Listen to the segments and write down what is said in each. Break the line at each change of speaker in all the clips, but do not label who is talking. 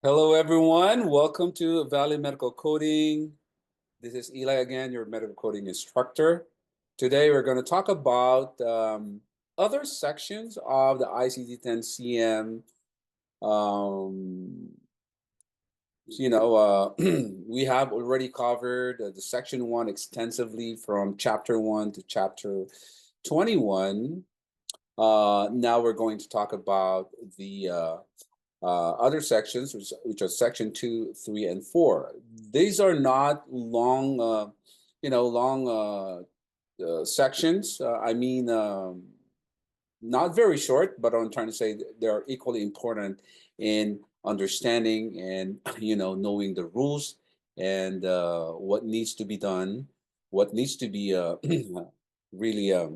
Hello, everyone. Welcome to Valley Medical Coding. This is Eli again, your medical coding instructor. Today, we're going to talk about other sections of the ICD-10-CM. Um, we have already covered the section 1 extensively from chapter 1 to chapter 21. Now we're going to talk about the other sections, which are section 2, 3, and 4. These are not long, long sections. Not very short, but I'm trying to say they're equally important in understanding and knowing the rules and what needs to be done, what needs to be really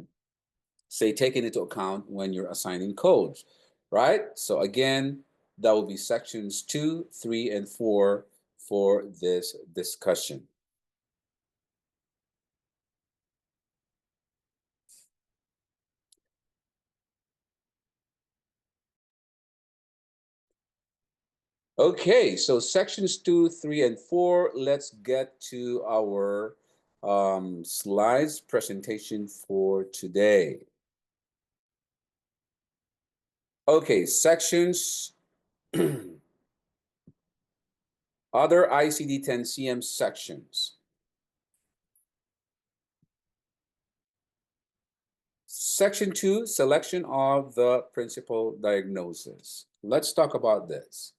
say taken into account when you're assigning codes, right? So again, that will be sections 2, 3, and 4 for this discussion. Okay, so sections 2, 3, and 4, let's get to our slides presentation for today. Okay, sections, other ICD-10-CM sections. Section 2, selection of the principal diagnosis. Let's talk about this.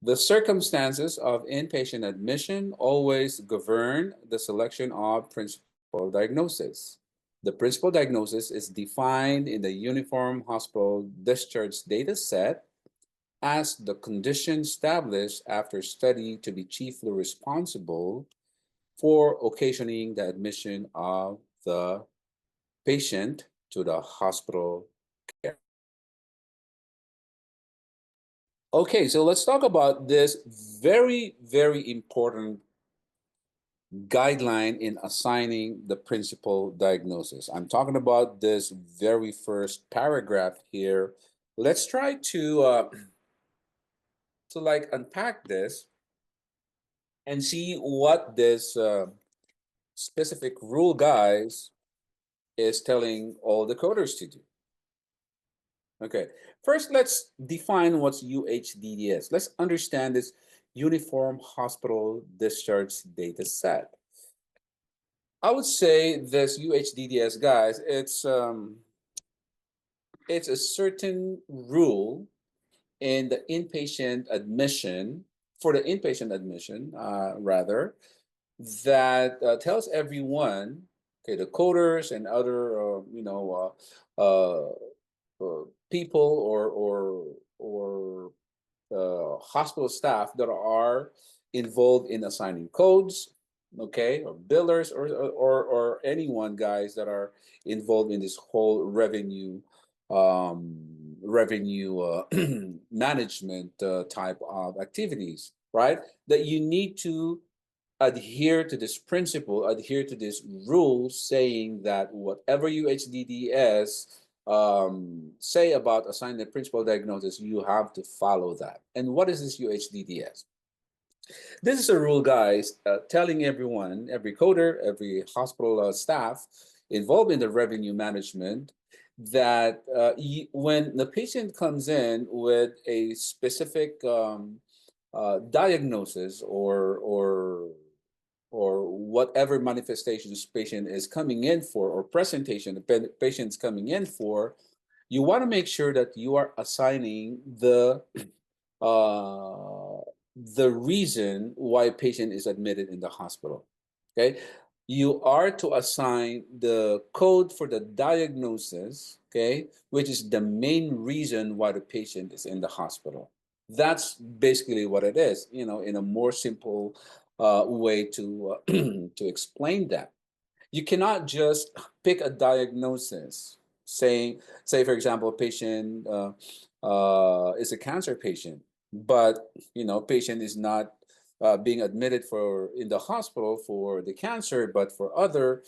The circumstances of inpatient admission always govern the selection of principal diagnosis. The principal diagnosis is defined in the Uniform Hospital Discharge Data Set as the condition established after study to be chiefly responsible for occasioning the admission of the patient to the hospital care. Okay, so let's talk about this very, very important guideline in assigning the principal diagnosis. I'm talking about this very first paragraph here. Let's try to like unpack this and see what this specific rule guys is telling all the coders to do. Okay, first let's define what's UHDDS. Let's understand this Uniform Hospital Discharge Data Set. I would say this UHDDS, guys, it's a certain rule in the inpatient admission, for the inpatient admission, rather, that tells everyone, okay, the coders and other, people or hospital staff that are involved in assigning codes, okay, or billers or anyone, guys, that are involved in this whole revenue management type of activities, right? That you need to adhere to this principle, adhere to this rule, saying that whatever UHDDS say about assigning the principal diagnosis, you have to follow that. And what is this UHDDS? This is a rule, guys, telling everyone, every coder, every hospital staff involved in the revenue management, that when the patient comes in with a specific diagnosis or whatever manifestations patient is coming in for, or presentation the patient's coming in for, you want to make sure that you are assigning uh, the reason why patient is admitted in the hospital. Okay, you are to assign the code for the diagnosis, okay, which is the main reason why the patient is in the hospital. That's basically what it is, in a more simple way to to explain that. You cannot just pick a diagnosis, say for example, a patient is a cancer patient, but patient is not being admitted for in the hospital for the cancer, but for other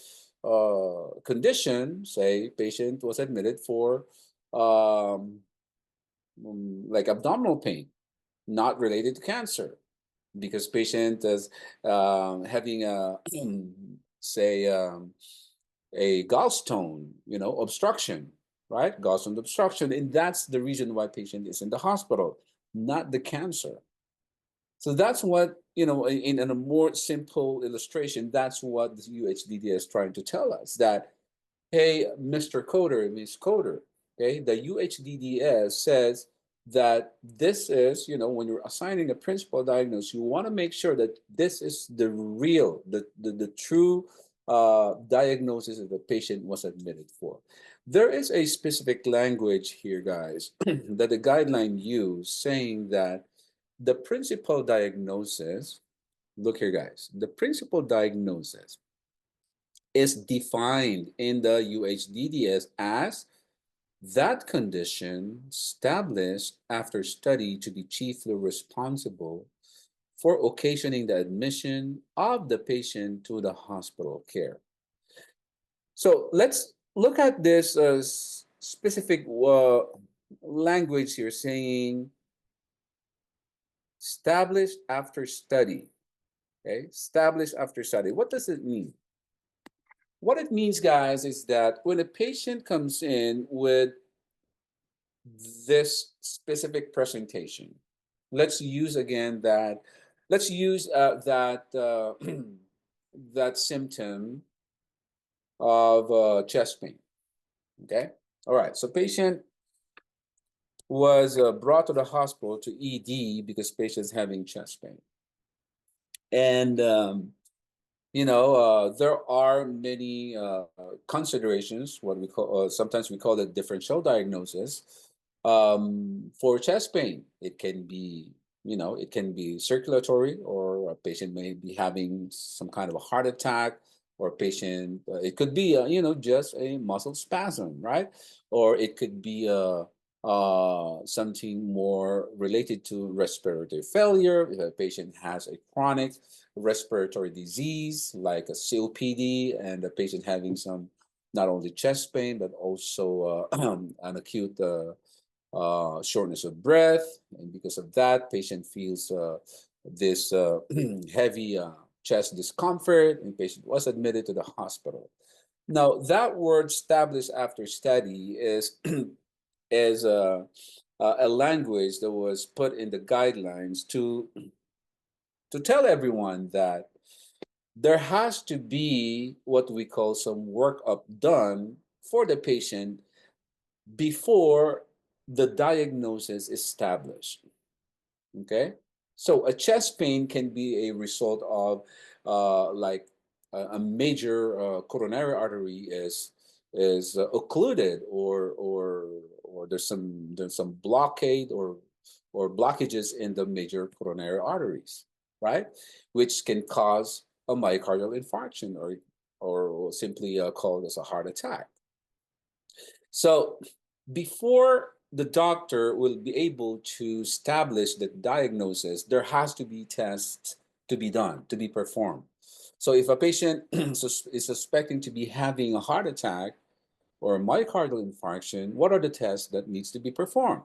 condition, say patient was admitted for like abdominal pain. not related to cancer, because patient is having a say a gallstone, obstruction, right? Gallstone obstruction, and that's the reason why patient is in the hospital, not the cancer. So that's what, in a more simple illustration, that's what the UHDD is trying to tell us, that, hey, Mr. Coder, Miss Coder, okay, the UHDDS says that this is, when you're assigning a principal diagnosis, you want to make sure that this is the real, the true diagnosis that the patient was admitted for. There is a specific language here, guys, that the guideline use saying that the principal diagnosis, look here, guys, the principal diagnosis is defined in the UHDDS as that condition established after study to be chiefly responsible for occasioning the admission of the patient to the hospital care. So let's look at this specific language here saying established after study. Okay, established after study. What does it mean? What it means, guys, is that when a patient comes in with this specific presentation, let's use again that, let's use that symptom of chest pain. Okay, all right. So patient was brought to the hospital to ED because patient's having chest pain, and there are many considerations, what we call, sometimes we call it differential diagnosis for chest pain. It can be, it can be circulatory, or a patient may be having some kind of a heart attack, or a patient, it could be, just a muscle spasm, right? Or it could be something more related to respiratory failure. If a patient has a chronic respiratory disease like a COPD, and the patient having some not only chest pain but also an acute shortness of breath, and because of that, patient feels this heavy chest discomfort, and patient was admitted to the hospital. Now, that word established after study is is a language that was put in the guidelines to tell everyone that there has to be what we call some workup done for the patient before the diagnosis is established. Okay, so a chest pain can be a result of like a major coronary artery is occluded, or there's some blockade or blockages in the major coronary arteries, right? Which can cause a myocardial infarction, or simply called as a heart attack. So before the doctor will be able to establish the diagnosis, there has to be tests to be done, to be performed. So if a patient is suspecting to be having a heart attack or a myocardial infarction, what are the tests that needs to be performed?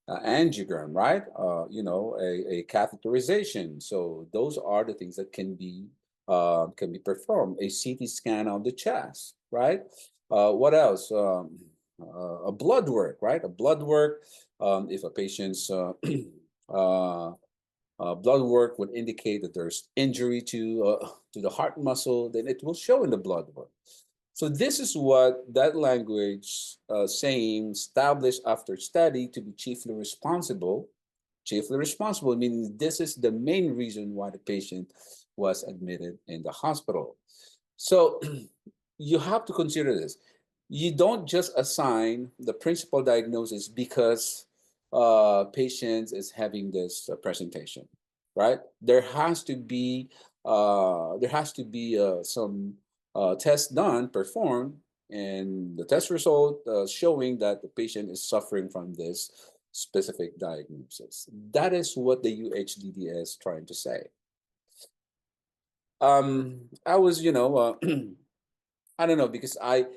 Angiogram, right? A catheterization. So those are the things that can be performed. A CT scan of the chest, right? What else? A blood work, right? A blood work. If a patient's blood work would indicate that there's injury to the heart muscle, then it will show in the blood work. So this is what that language saying established after study to be chiefly responsible. Chiefly responsible meaning this is the main reason why the patient was admitted in the hospital. So you have to consider this. You don't just assign the principal diagnosis because patient is having this presentation, right? There has to be some test done, performed, and the test result showing that the patient is suffering from this specific diagnosis. That is what the UHDD is trying to say. I was, I don't know, because I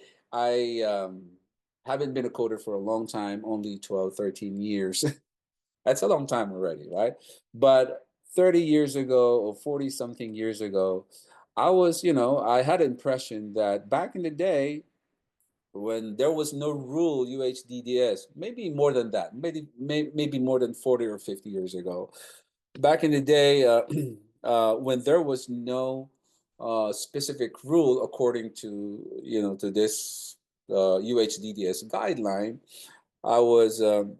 haven't been a coder for a long time, only 12, 13 years. That's a long time already, right? But 30 years ago or 40 something years ago, I was, I had an impression that back in the day, when there was no rule UHDDS, maybe more than that, maybe more than 40 or 50 years ago. Back in the day, when there was no specific rule according to, to this UHDDS guideline, I was um,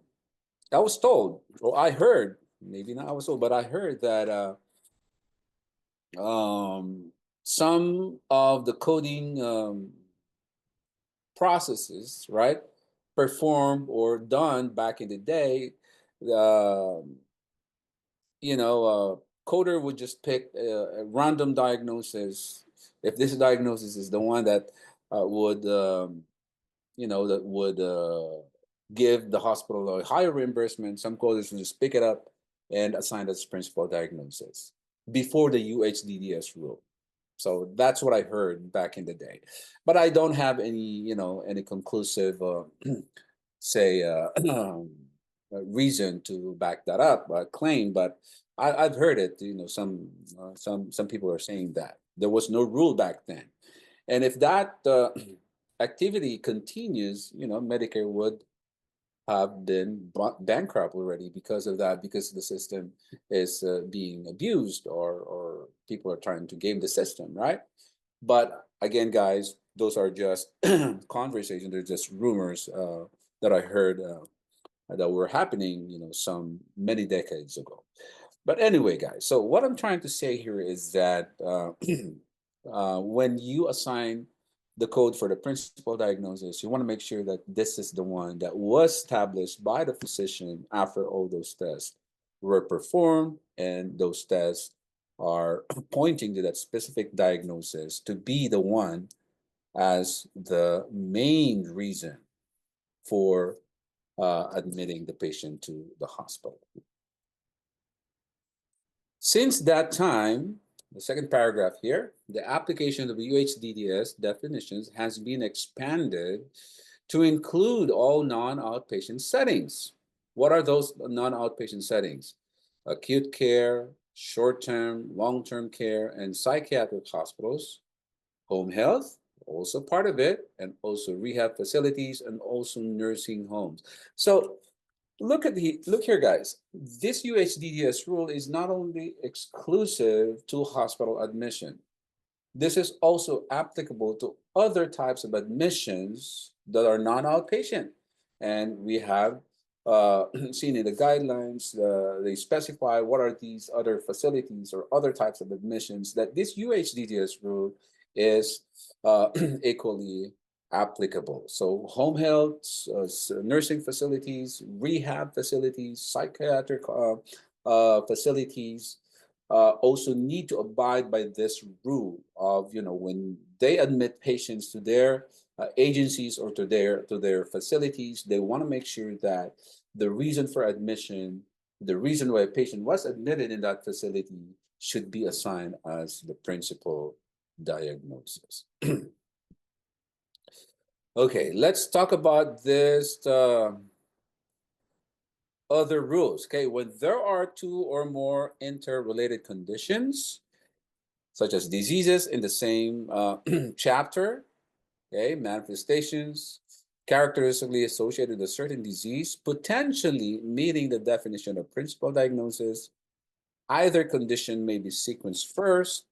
I was told, or I heard, maybe not I was told, but I heard that um, some of the coding processes, right, performed or done back in the day, uh, coder would just pick a random diagnosis. If this diagnosis is the one that would, that would give the hospital a higher reimbursement, some coders would just pick it up and assign it as principal diagnosis before the UHDDS rule. So that's what I heard back in the day, but I don't have any conclusive, say, reason to back that up, claim. But I've heard it. Some people are saying that there was no rule back then, and if that activity continues, Medicare would have been bankrupt already because of that, because the system is being abused, or people are trying to game the system, right? But again, guys, those are just conversations. They're just rumors that I heard that were happening, some many decades ago. But anyway, guys, so what I'm trying to say here is that when you assign the code for the principal diagnosis, you want to make sure that this is the one that was established by the physician after all those tests were performed, and those tests are pointing to that specific diagnosis to be the one as the main reason for admitting the patient to the hospital. Since that time, the second paragraph here, the application of UHDDS definitions has been expanded to include all non-outpatient settings. What are those non-outpatient settings? Acute care, short-term, long-term care, and psychiatric hospitals, home health, also part of it, and also rehab facilities, and also nursing homes. So look here, guys. This UHDDS rule is not only exclusive to hospital admission. This is also applicable to other types of admissions that are non-outpatient. And we have seen in the guidelines, they specify what are these other facilities or other types of admissions that this UHDDS rule is equally applicable. So home health, nursing facilities, rehab facilities, psychiatric facilities also need to abide by this rule of, when they admit patients to their agencies or to their facilities, they want to make sure that the reason for admission, the reason why a patient was admitted in that facility, should be assigned as the principal diagnosis. Okay, let's talk about this other rules. Okay, when there are two or more interrelated conditions, such as diseases in the same chapter, okay, manifestations characteristically associated with a certain disease, potentially meeting the definition of principal diagnosis, either condition may be sequenced first,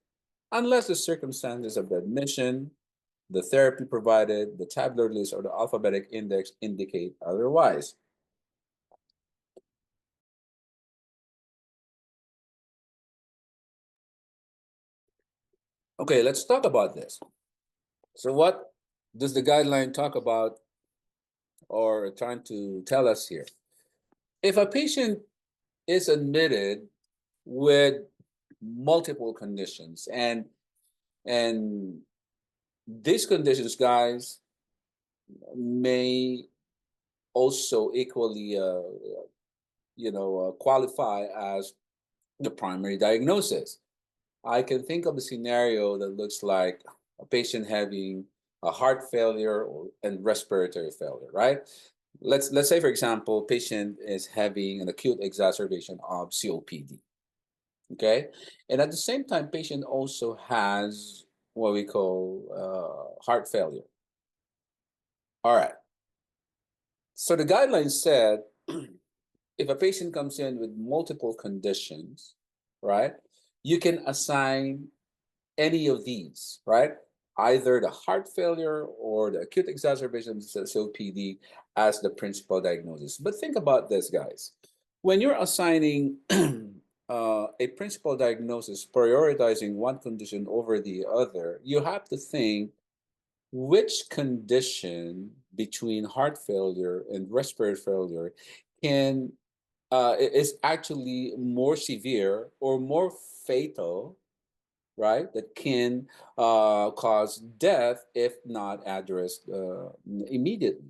unless the circumstances of the admission, the therapy provided, the tabular list, or the alphabetic index indicate otherwise. Okay, let's talk about this. So what does the guideline talk about or trying to tell us here? If a patient is admitted with multiple conditions, and these conditions, guys, may also equally qualify as the primary diagnosis. I can think of a scenario that looks like a patient having a heart failure and respiratory failure, right? let's say, for example, patient is having an acute exacerbation of COPD. Okay, and at the same time, patient also has what we call heart failure. All right. So the guidelines said if a patient comes in with multiple conditions, right, you can assign any of these, right? Either the heart failure or the acute exacerbation of COPD as the principal diagnosis. But think about this, guys. When you're assigning a principal diagnosis, prioritizing one condition over the other, you have to think which condition between heart failure and respiratory failure can is actually more severe or more fatal, right? That can cause death if not addressed immediately,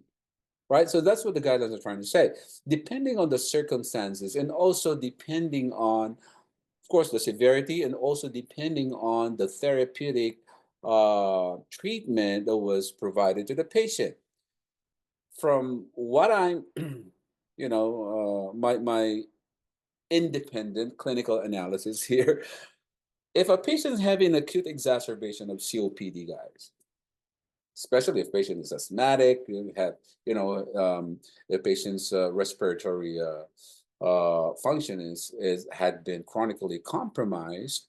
right? So that's what the guidelines are trying to say. Depending on the circumstances and also depending on, of course, the severity and also depending on the therapeutic treatment that was provided to the patient. From what I'm, my independent clinical analysis here, if a patient is having acute exacerbation of COPD, guys, especially if patient is asthmatic, you have, the patient's respiratory function is had been chronically compromised.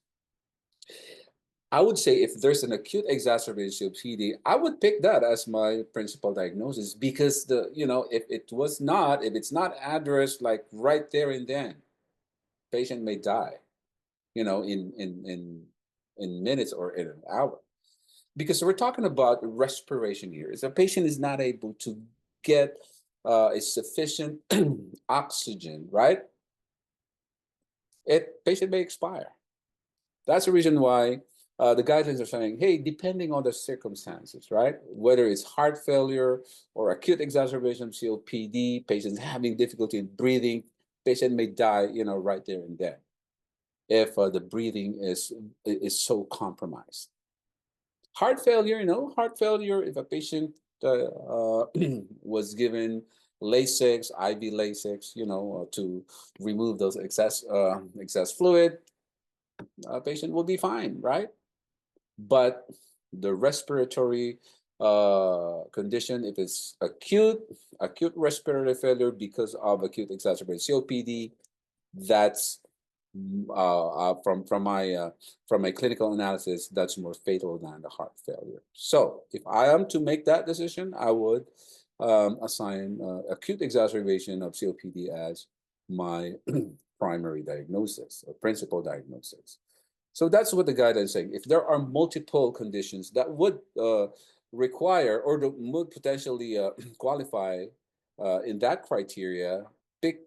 I would say if there's an acute exacerbation of COPD, I would pick that as my principal diagnosis because if it's not addressed like right there and then, patient may die, in minutes or in an hour. Because we're talking about respiration here. If a patient is not able to get a sufficient oxygen, right? Patient may expire. That's the reason why the guidelines are saying, hey, depending on the circumstances, right? Whether it's heart failure or acute exacerbation of COPD, patients having difficulty in breathing, patient may die, right there and then, if the breathing is so compromised. Heart failure, if a patient was given Lasix, IV Lasix, to remove those excess fluid, a patient will be fine, right? But the respiratory condition, if it's acute respiratory failure because of acute exacerbated COPD, that's from my clinical analysis, that's more fatal than the heart failure. So if I am to make that decision, I would assign acute exacerbation of COPD as my primary diagnosis or principal diagnosis. So that's what the guidelines saying. If there are multiple conditions that would require or would potentially qualify in that criteria, pick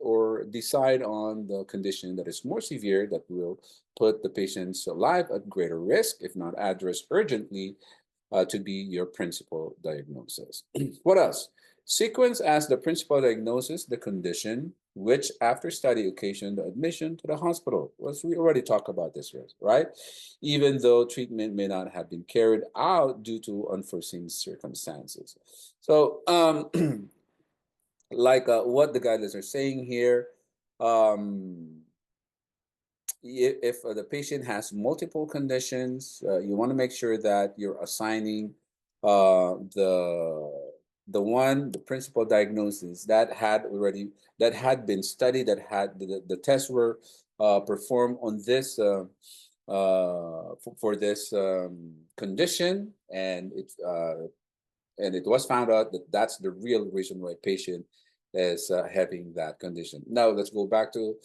or decide on the condition that is more severe that will put the patient's life at greater risk, if not addressed urgently, to be your principal diagnosis. What else? Sequence as the principal diagnosis, the condition, which after study occasioned the admission to the hospital. Well, we already talked about this, right? Even though treatment may not have been carried out due to unforeseen circumstances. So, like what the guidelines are saying here, if the patient has multiple conditions, you want to make sure that you're assigning the principal diagnosis that had been studied, that had the tests were performed on this for this condition, and it was found out that that's the real reason why patient is having that condition. Now let's go back to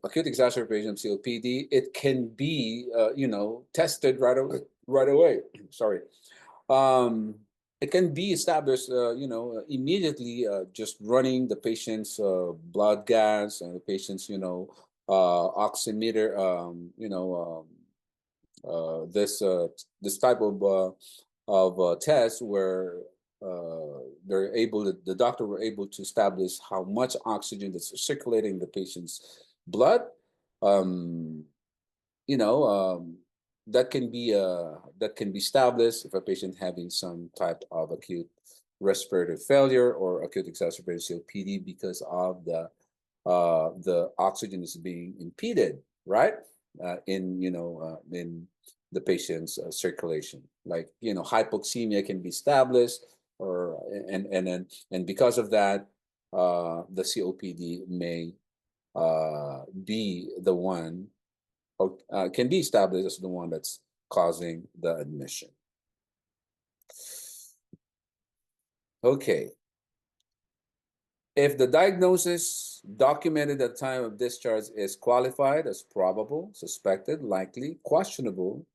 acute exacerbation of COPD. It can be tested right away. Right away. Sorry. It can be established, immediately, just running the patient's blood gas and the patient's, oximeter, this type of test where the doctor were able to establish how much oxygen that's circulating in the patient's blood. You know, that can be established if a patient having some type of acute respiratory failure or acute exacerbated COPD because of the oxygen is being impeded, right? In the patient's circulation, like hypoxemia can be established, or and because of that, the COPD may be the one, or can be established as the one that's causing the admission. Okay. If the diagnosis documented at the time of discharge is qualified as probable, suspected, likely, questionable,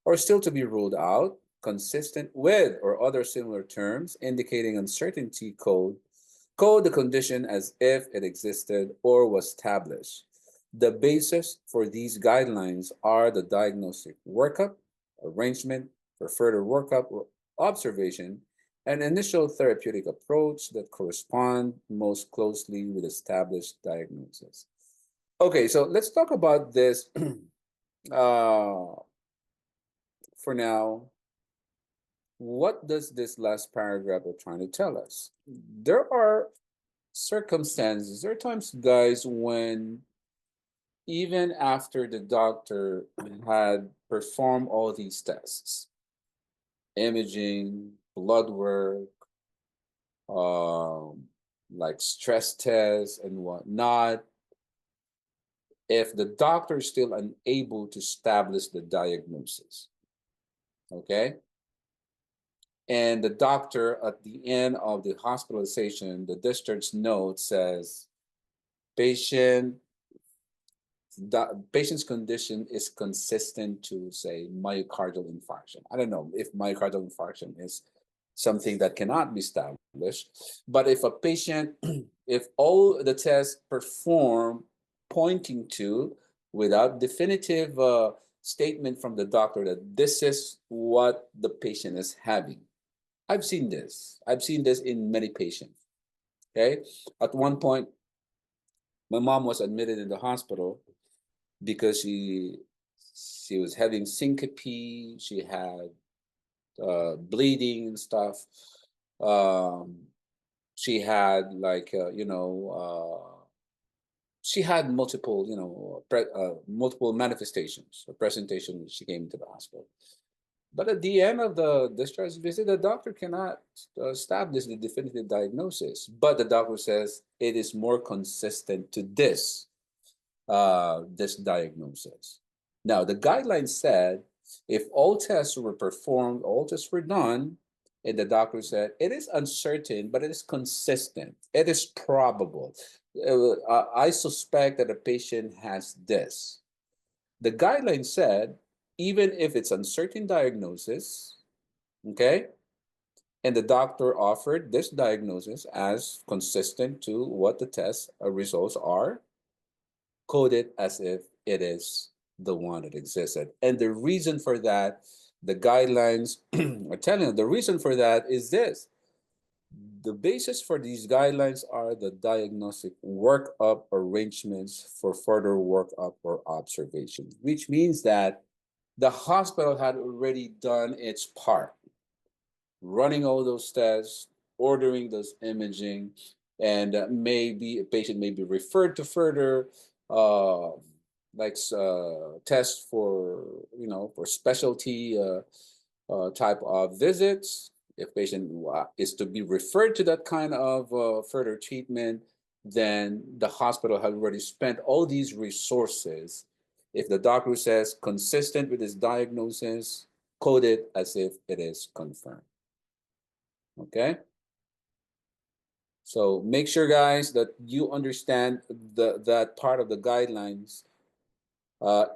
or still to be ruled out, consistent with or other similar terms indicating uncertainty, code the condition as if it existed or was established. The basis for these guidelines are the diagnostic workup, arrangement for further workup or observation, an initial therapeutic approach that correspond most closely with established diagnosis. Okay, so let's talk about this for now. What does this last paragraph are trying to tell us? There are circumstances, there are times, guys, when even after the doctor had performed all these tests, imaging, blood work, like stress tests and whatnot, if the doctor is still unable to establish the diagnosis, okay? And the doctor at the end of the hospitalization, the discharge note says, patient's condition is consistent to, say, myocardial infarction. I don't know if myocardial infarction is something that cannot be established, but if a patient, if all the tests performed pointing to, without definitive statement from the doctor that this is what the patient is having. I've seen this. I've seen this in many patients. Okay. At one point, my mom was admitted in the hospital because she was having syncope. She had bleeding and stuff. She had she had multiple, multiple manifestations or presentation when she came into the hospital. But at the end of the discharge visit, the doctor cannot establish the definitive diagnosis. But the doctor says it is more consistent to this diagnosis. Now, the guidelines said if all tests were performed, all tests were done, and the doctor said it is uncertain, but it is consistent. It is probable. I suspect that a patient has this. The guidelines said, even if it's uncertain diagnosis, okay, and the doctor offered this diagnosis as consistent to what the test results are, code it as if it is the one that existed. And the reason for that, the guidelines are telling you, the reason for that is this. The basis for these guidelines are the diagnostic workup arrangements for further workup or observation, which means that the hospital had already done its part, running all those tests, ordering those imaging, and maybe a patient may be referred to further tests for for specialty type of visits. If patient is to be referred to that kind of further treatment, then the hospital has already spent all these resources. If the doctor says consistent with his diagnosis, code it as if it is confirmed. Okay? So make sure, guys, that you understand that part of the guidelines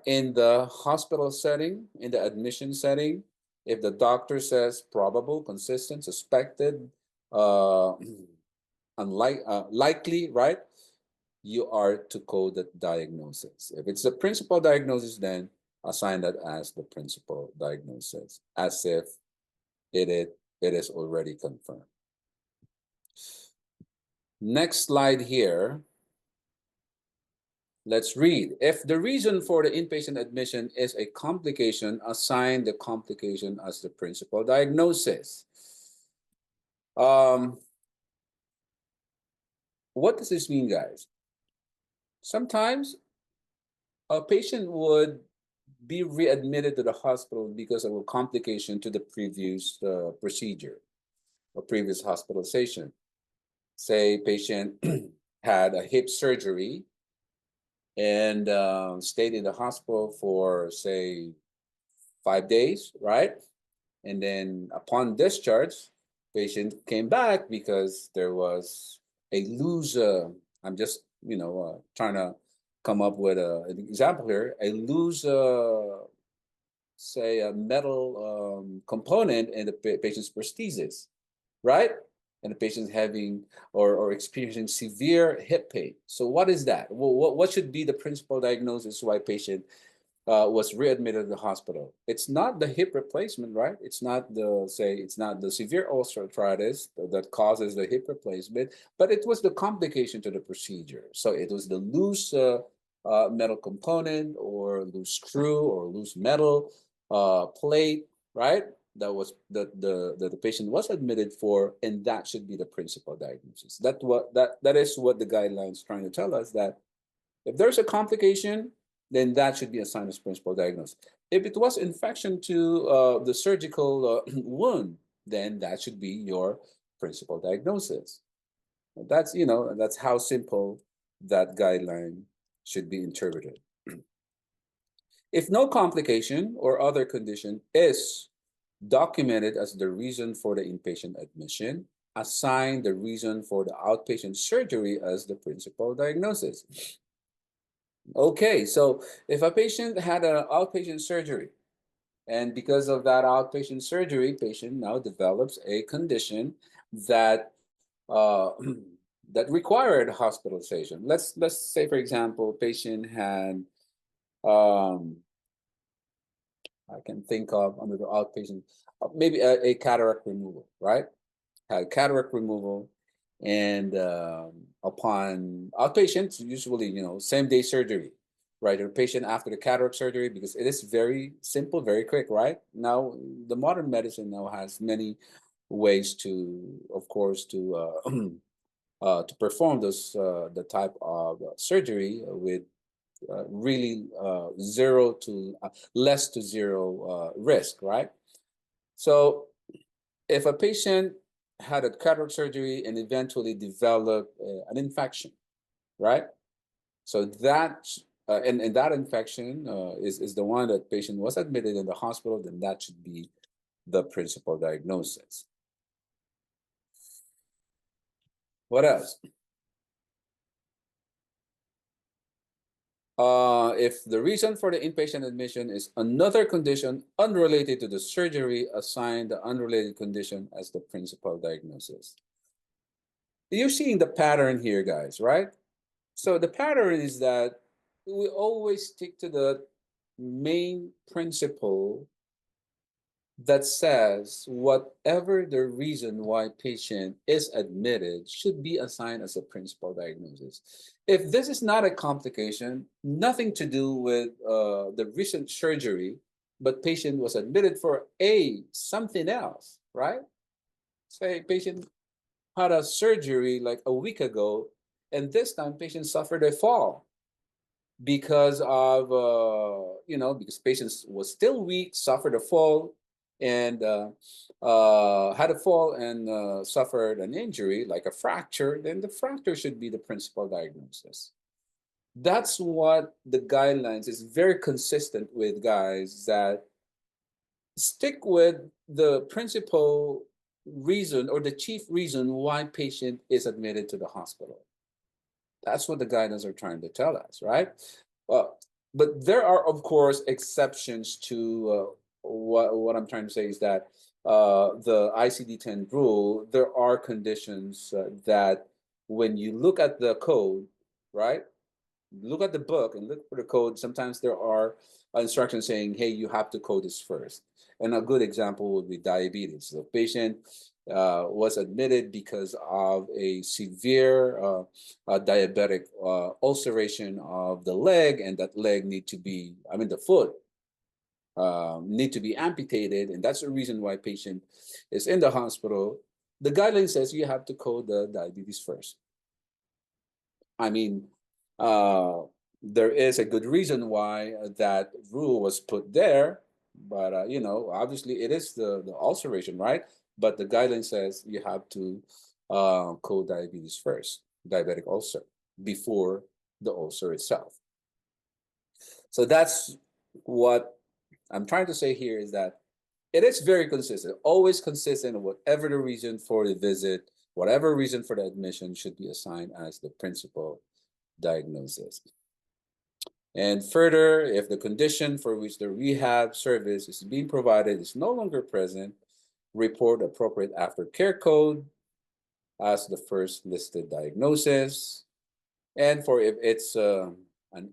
in the hospital setting, in the admission setting. If the doctor says probable, consistent, suspected, likely, right? You are to code that diagnosis. If it's the principal diagnosis, then assign that as the principal diagnosis, as if it is already confirmed. Next slide here. Let's read. If the reason for the inpatient admission is a complication, assign the complication as the principal diagnosis. What does this mean, guys? Sometimes a patient would be readmitted to the hospital because of a complication to the previous procedure or previous hospitalization. Say patient had a hip surgery and stayed in the hospital for, say, 5 days, right? And then upon discharge, patient came back because there was a loose, I'm just, trying to come up with an example here, a loose, say, a metal component in the patient's prosthesis, right? And the patient's having or experiencing severe hip pain. So what is that? Well, what should be the principal diagnosis why patient was readmitted to the hospital? It's not the hip replacement, right? It's not the severe osteoarthritis that causes the hip replacement, but it was the complication to the procedure. So it was the loose metal component or loose screw or loose metal plate, right? That the patient was admitted for, and that should be the principal diagnosis. That is what the guidelines trying to tell us, that if there's a complication, then that should be assigned as principal diagnosis. If it was infection to the surgical wound, then that should be your principal diagnosis. That's how simple that guideline should be interpreted. If no complication or other condition is documented as the reason for the inpatient admission, assign the reason for the outpatient surgery as the principal diagnosis. Okay, so if a patient had an outpatient surgery, and because of that outpatient surgery, patient now develops a condition that that required hospitalization. Let's say, for example, patient had I can think of under the outpatient, maybe a cataract removal, right? Had cataract removal, and upon outpatients, usually, same day surgery, right? The patient after the cataract surgery, because it is very simple, very quick, right? Now, the modern medicine now has many ways to, of course, to perform the type of surgery with really less to zero risk, right? So if a patient had a cataract surgery and eventually developed an infection, right? So that and that infection is the one that patient was admitted in the hospital, then that should be the principal diagnosis. What else? If the reason for the inpatient admission is another condition unrelated to the surgery, assign the unrelated condition as the principal diagnosis. You're seeing the pattern here, guys, right? So the pattern is that we always stick to the main principle that says whatever the reason why patient is admitted should be assigned as a principal diagnosis. If this is not a complication, nothing to do with the recent surgery, but patient was admitted for something else, right? Say patient had a surgery like a week ago, and this time patient suffered a fall because of because patient was still weak, suffered a fall, and had a fall and suffered an injury like a fracture, then the fracture should be the principal diagnosis. That's what the guidelines is very consistent with, guys, that stick with the principal reason or the chief reason why patient is admitted to the hospital. That's what the guidelines are trying to tell us, right? But there are, of course, exceptions to what I'm trying to say is that the ICD-10 rule, there are conditions that when you look at the code, right? Look at the book and look for the code. Sometimes there are instructions saying, hey, you have to code this first. And a good example would be diabetes. The patient was admitted because of a severe diabetic ulceration of the leg, and that leg the foot need to be amputated, and that's the reason why patient is in the hospital. the guideline says you have to code the diabetes first. I mean, uh, there is a good reason why that rule was put there, but you know, obviously it is the ulceration, right? But the guideline says you have to code diabetes first, diabetic ulcer, before the ulcer itself. So that's what I'm trying to say here, is that it is very consistent, always consistent. Whatever the reason for the visit, whatever reason for the admission should be assigned as the principal diagnosis. And further, if the condition for which the rehab service is being provided is no longer present, report appropriate aftercare code as the first listed diagnosis. And for if it's an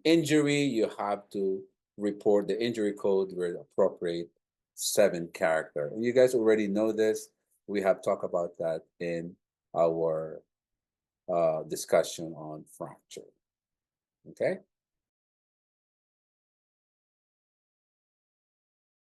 injury, you have to report the injury code with appropriate 7-character. You guys already know this. We have talked about that in our discussion on fracture. Okay.